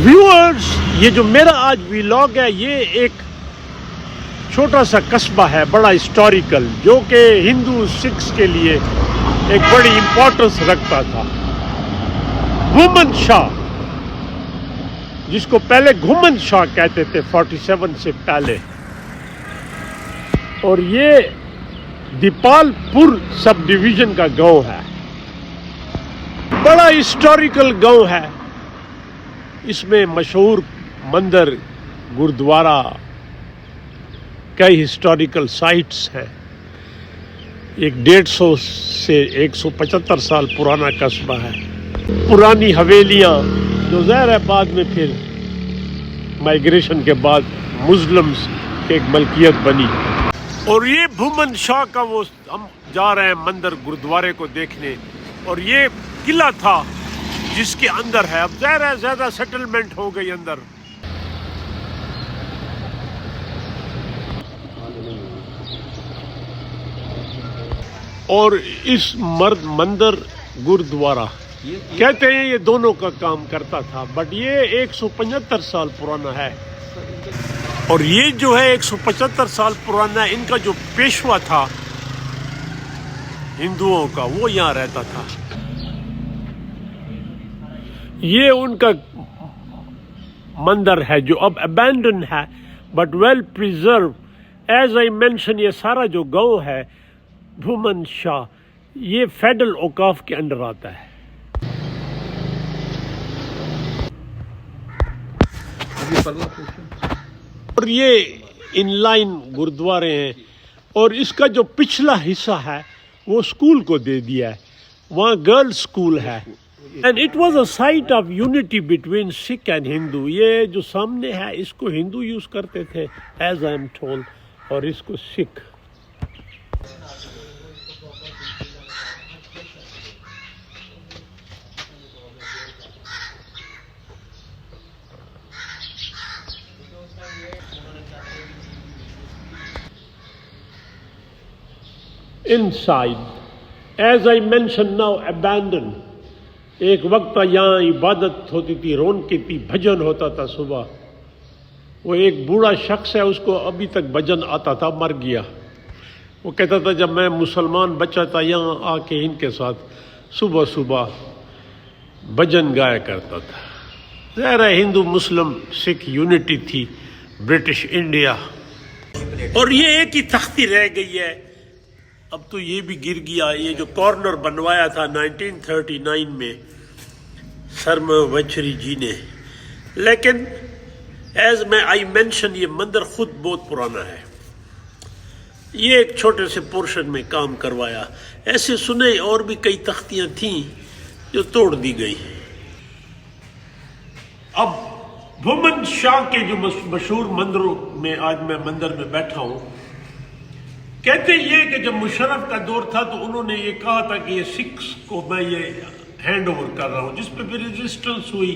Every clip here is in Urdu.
ویورز، یہ جو میرا آج ویلاگ ہے یہ ایک چھوٹا سا قصبہ ہے بڑا ہسٹوریکل، جو کہ ہندو سکھس کے لیے ایک بڑی امپورٹنس رکھتا تھا۔ گھومن شاہ، جس کو پہلے گھومن شاہ کہتے تھے 47 سے پہلے، اور یہ دیپال پور سب ڈویژن کا گاؤں ہے، بڑا ہسٹوریکل گاؤں ہے۔ اس میں مشہور مندر، گردوارہ، کئی ہسٹوریکل سائٹس ہیں۔ ایک 150 سے 175 سال پرانا قصبہ ہے۔ پرانی حویلیاں جو ظاہر ہے بعد میں پھر مائیگریشن کے بعد مسلمز کی ایک ملکیت بنی۔ اور یہ بھومن شاہ کا وہ ہم جا رہے ہیں مندر گردوارے کو دیکھنے، اور یہ قلعہ تھا جس کے اندر ہے، اب ظاہر ہے زیادہ سیٹلمنٹ ہو گئی اندر۔ اور اس مندر گردوارہ کہتے ہیں یہ دونوں کا کام کرتا تھا، بٹ یہ 175 سال پرانا ہے۔ اور یہ جو ہے 175 سال پرانا ہے، ان کا جو پیشوا تھا ہندوؤں کا، وہ یہاں رہتا تھا۔ یہ ان کا مندر ہے جو اب ابینڈن ہے but well preserved. As I mention, یہ سارا جو گاؤں ہے بھومن شاہ، یہ فیڈرل اوقاف کے انڈر آتا ہے۔ اور یہ ان لائن گردوارے ہیں، اور اس کا جو پچھلا حصہ ہے وہ اسکول کو دے دیا ہے، وہاں گرلز اسکول ہے۔ And it was a site of unity between Sikh and Hindu۔ یہ جو سامنے ہے اس کو ہندو یوز کرتے تھے as I am told، اور اس کو سکھ۔ Inside, as I mentioned now, abandoned۔ ایک وقت یہاں عبادت ہوتی تھی، رونقیں تھی، بھجن ہوتا تھا صبح۔ وہ ایک بوڑھا شخص ہے، اس کو ابھی تک بھجن آتا تھا، مر گیا۔ وہ کہتا تھا جب میں مسلمان بچہ تھا یہاں آ کے ان کے ساتھ صبح صبح بھجن گایا کرتا تھا۔ ظاہر ہے ہندو مسلم سکھ یونٹی تھی، برٹش انڈیا۔ اور یہ ایک ہی تختی رہ گئی ہے، اب تو یہ بھی گر گیا۔ یہ جو کارنر بنوایا تھا 1939 میں سرم وچری جی نے، لیکن ایز میں آئی مینشن یہ مندر خود بہت پرانا ہے۔ یہ ایک چھوٹے سے پورشن میں کام کروایا۔ ایسے سنے اور بھی کئی تختیاں تھیں جو توڑ دی گئی۔ اب بھومن شاہ کے جو مشہور مندروں میں آج میں مندر میں بیٹھا ہوں، کہتے یہ کہ جب مشرف کا دور تھا تو انہوں نے یہ کہا تھا کہ یہ سکھس کو میں یہ ہینڈ اوور کر رہا ہوں، جس پہ بھی ریزسٹنس ہوئی،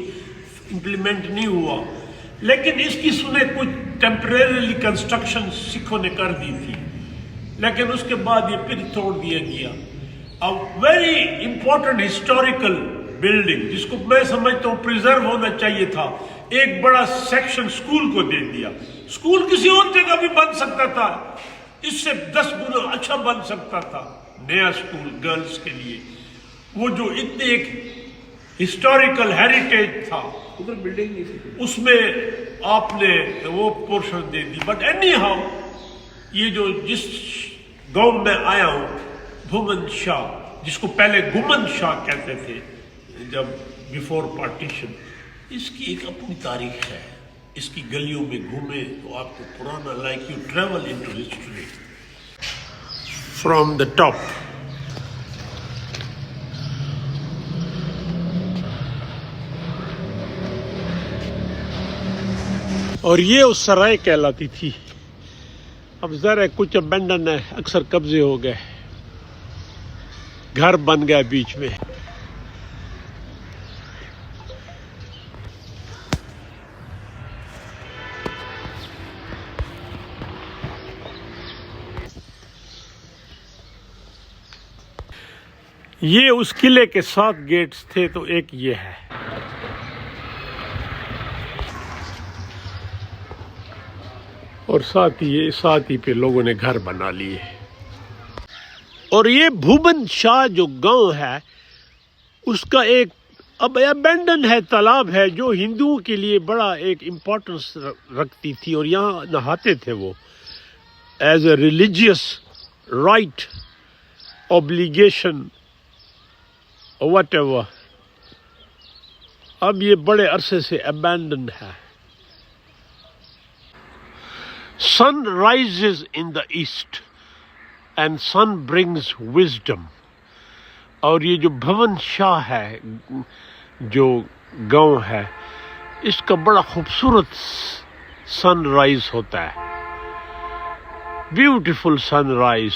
امپلیمنٹ نہیں ہوا۔ لیکن اس کی سنے کچھ ٹیمپریریلی کنسٹرکشن سکھوں نے کر دی تھی، لیکن اس کے بعد یہ پھر توڑ دیا گیا۔ اب ویری امپورٹنٹ ہسٹوریکل بلڈنگ جس کو میں سمجھتا ہوں پریزرو ہونا چاہیے تھا، ایک بڑا سیکشن اسکول کو دے دیا۔ اسکول کسی اور جگہ بھی بن سکتا تھا، اس سے 10 گنا اچھا بن سکتا تھا نیا اسکول گرلز کے لیے۔ وہ جو اتنے ایک ہسٹوریکل ہیریٹیج تھا، ادھر بلڈنگ نہیں تھی، اس میں آپ نے وہ portion they the. But any how, یہ جو جس گاؤں میں آیا ہوں بھومن شاہ، جس کو پہلے گمن شاہ کہتے تھے جب بیفور پارٹیشن، اس کی ایک اپنی تاریخ ہے۔ اس کی گلیوں میں گھومے تو آپ کو پرانا like you travel into history from the top. اور یہ اس سرائے کہلاتی تھی۔ اب ذرا کچھ ابینڈن ہے، اکثر قبضے ہو گئے، گھر بن گیا بیچ میں۔ یہ اس قلعے کے 7 گیٹس تھے، تو ایک یہ ہے۔ اور ساتھ ہی پہ لوگوں نے گھر بنا لیے. اور یہ بھوبن شاہ جو گاؤں ہے اس کا ایک اب ابینڈن ہے تالاب ہے جو ہندوؤں کے لیے بڑا ایک امپورٹنس رکھتی تھی اور یہاں نہاتے تھے وہ as a religious right obligation whatever. اب یہ بڑے عرصے سے abandoned ہے. Sun rises in the east and sun brings wisdom. اور یہ جو بھون شاہ ہے جو گاؤں ہے اس کا بڑا خوبصورت سن رائز ہوتا ہے. بیوٹیفل سن رائز.